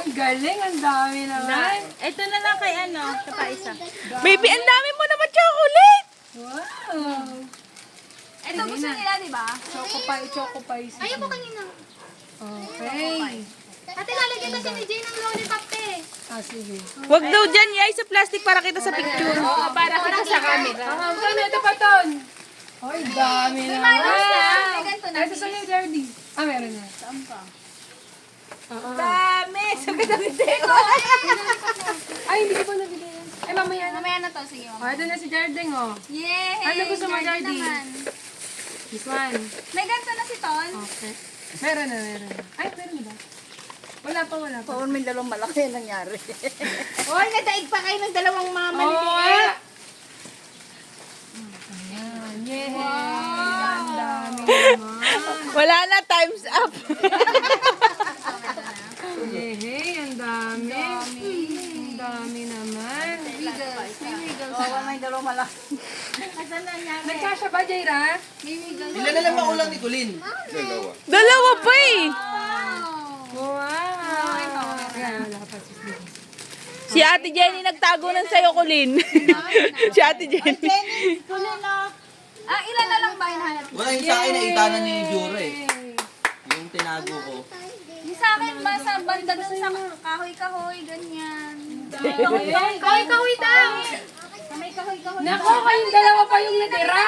Ang galing, ang dami naman. Ito na lang kay ano, ito pa isa. Baby, ang dami mo naman chocolate! Wow. Ito gusto nila, di ba? Choco pie. Ayaw mo kanina. Okay. Ate, lalagyan kasi ni Jane ng lollipop eh. Ah, sige. Wag daw dyan, yay, sa plastic para kita sa picture. Oo, para kita sa camera. Ton, ito pa, Ton. Ay, dami naman. May ganito na. Ito sa iyo, Jardy. Ah, meron na. Saan pa? Dami! Sabi na ko. Ay, hindi ko pa nabili yan. Ay, mamaya na. Mamaya na to, sige. Oh, ito na si Jarding, oh. Yay! Ano gusto mo, Jardy Jardy? naman. This one. May ganito na si Ton. Okay. Meron na. Ay, meron na ba? Wala pa. Oo, may dalawang malaki yung nangyari. Hoy, nadaig pa kayo ng dalawang mga Oo, maliliit. Ayan. Yay! Ang dami naman. Wala na, time's up. Yay! Ang dami. Ang dami naman. Wiggles. May wiggles. Oo, may dalawang malaki. Asan na nangyari? Nagkasya ba, Jaira? May wiggles. Ilan na lang makulang ni Colin? Dalawa pa eh. Wow! Ayan, wala pa. Si Ate Jenny nagtago ng sayo, Colin. Si Ate Jenny. Jenny, tuloy na. Ah, ilan na lang ba hinahanap? Wala yung sa akin, nakita na ni Jura eh. Yung tinago ko. Yung sa akin ba sa banda dun sa kahoy-kahoy, ganyan. Kahoy-kahoy daw! Sa may kahoy-kahoy. Nako, kayong dalawa pa yung natira.